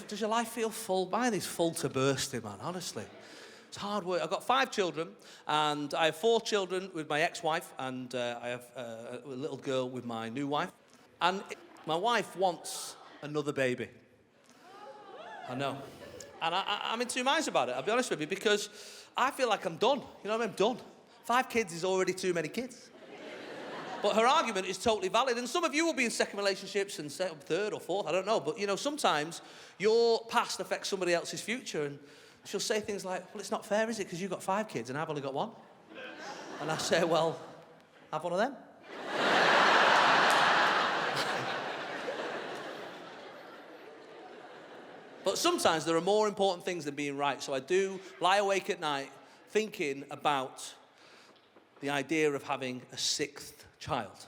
Does your life feel full? Mine is full to bursting, man, honestly. It's hard work. I've got 5 children, and I have 4 children with my ex-wife, and I have a little girl with my new wife. And my wife wants another baby. I know. And I'm in two minds about it, I'll be honest with you, because I feel like I'm done. You know what I mean? I'm done. 5 kids is already too many kids. But her argument is totally valid. And some of you will be in second relationships and third or fourth, I don't know. But, you know, sometimes your past affects somebody else's future. And she'll say things like, well, it's not fair, is it? Because you've got 5 kids and I've only got 1. And I say, well, have one of them. But sometimes there are more important things than being right. So I do lie awake at night thinking about the idea of having a 6th child.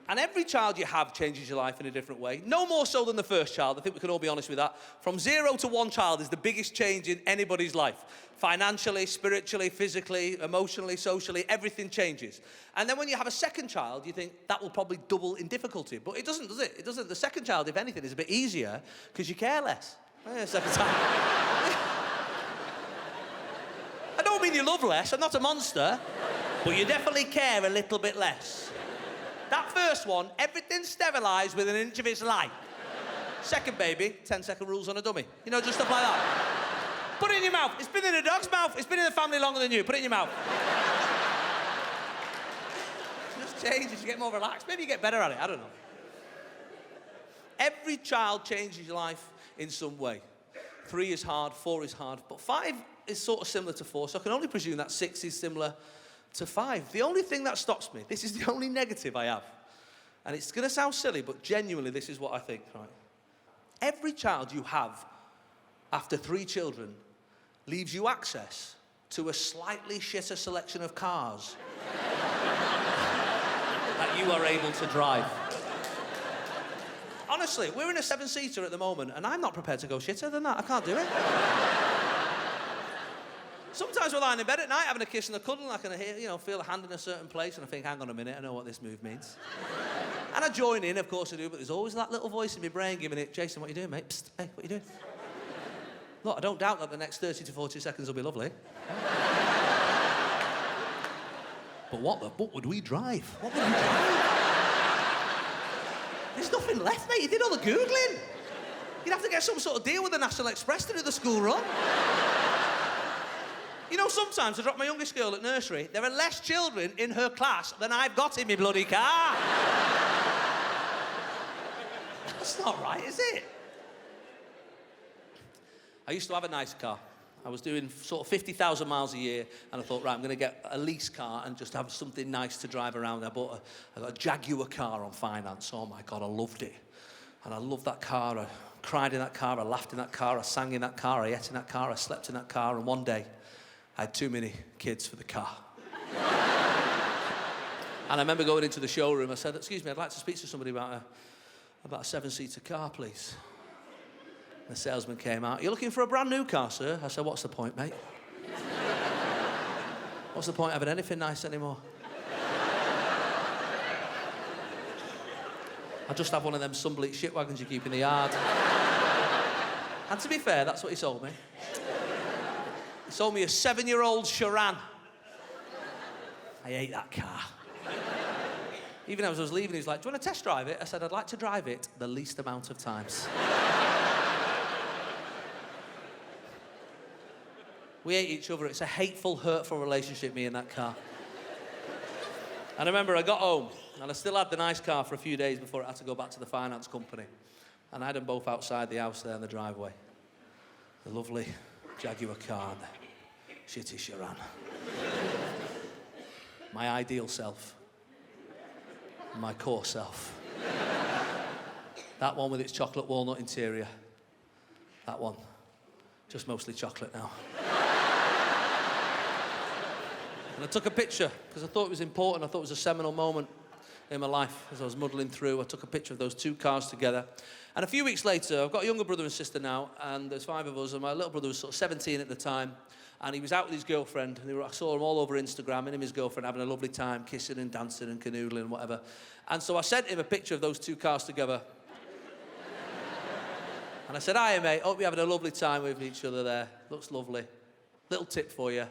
And every child you have changes your life in a different way. No more so than the first child. I think we can all be honest with that. From 0 to 1 child is the biggest change in anybody's life. Financially, spiritually, physically, emotionally, socially, everything changes. And then when you have a 2nd child, you think that will probably double in difficulty. But it doesn't, does it? It doesn't. The 2nd child, if anything, is a bit easier because you care less. Second time. I don't mean you love less. I'm not a monster. But you definitely care a little bit less. That first one, everything's sterilised within an inch of its life. 2nd baby, 10-second rules on a dummy. You know, just stuff like that. Put it in your mouth. It's been in a dog's mouth. It's been in the family longer than you. Put it in your mouth. Just changes. You get more relaxed. Maybe you get better at it. I don't know. Every child changes your life in some way. 3 is hard, 4 is hard, but 5 is sort of similar to 4, so I can only presume that 6 is similar to 5. The only thing that stops me, this is the only negative I have, and it's going to sound silly, but genuinely this is what I think, right? Every child you have after 3 children leaves you access to a slightly shitter selection of cars that you are able to drive. Honestly, we're in a 7-seater at the moment, and I'm not prepared to go shitter than that. I can't do it. Sometimes we're lying in bed at night having a kiss and a cuddle, and I can hear, you know, feel a hand in a certain place, and I think, hang on a minute, I know what this move means. And I join in, of course I do, but there's always that little voice in my brain giving it, Jason, what are you doing, mate? Psst, hey, what are you doing? Look, I don't doubt that the next 30 to 40 seconds will be lovely. But what would we drive? What would we drive? There's nothing left, mate. You did all the Googling. You'd have to get some sort of deal with the National Express to do the school run. You know, sometimes I drop my youngest girl at nursery, there are less children in her class than I've got in my bloody car. That's not right, is it? I used to have a nice car. I was doing sort of 50,000 miles a year, and I thought, right, I'm going to get a lease car and just have something nice to drive around. I got a Jaguar car on finance. Oh, my God, I loved it. And I loved that car. I cried in that car. I laughed in that car. I sang in that car. I ate in that car. I slept in that car. And one day, I had too many kids for the car. And I remember going into the showroom. I said, excuse me, I'd like to speak to somebody about a 7-seater car, please. The salesman came out. You're looking for a brand new car, sir? I said, what's the point, mate? What's the point of having anything nice anymore? I just have one of them sun-bleached shit wagons you keep in the yard. And to be fair, that's what he sold me. He sold me a 7-year-old Charan. I hate that car. Even as I was leaving, he was like, do you want to test drive it? I said, I'd like to drive it the least amount of times. We hate each other. It's a hateful, hurtful relationship, me and that car. And I remember I got home, and I still had the nice car for a few days before I had to go back to the finance company. And I had them both outside the house there in the driveway. The lovely Jaguar car, the shitty Charan. My ideal self. My core self. That one with its chocolate walnut interior. That one. Just mostly chocolate now. And I took a picture, because I thought it was important. I thought it was a seminal moment in my life as I was muddling through. I took a picture of those 2 cars together. And a few weeks later, I've got a younger brother and sister now, and there's 5 of us, and my little brother was sort of 17 at the time, and he was out with his girlfriend, and I saw him all over Instagram, him and his girlfriend having a lovely time, kissing and dancing and canoodling and whatever. And so I sent him a picture of those 2 cars together. And I said, "Hiya, mate. Hope you're having a lovely time with each other there. Looks lovely. Little tip for you.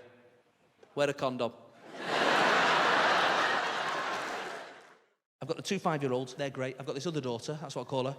Wear a condom." I've got the 2 5-year-olds. They're great. I've got this other daughter. That's what I call her.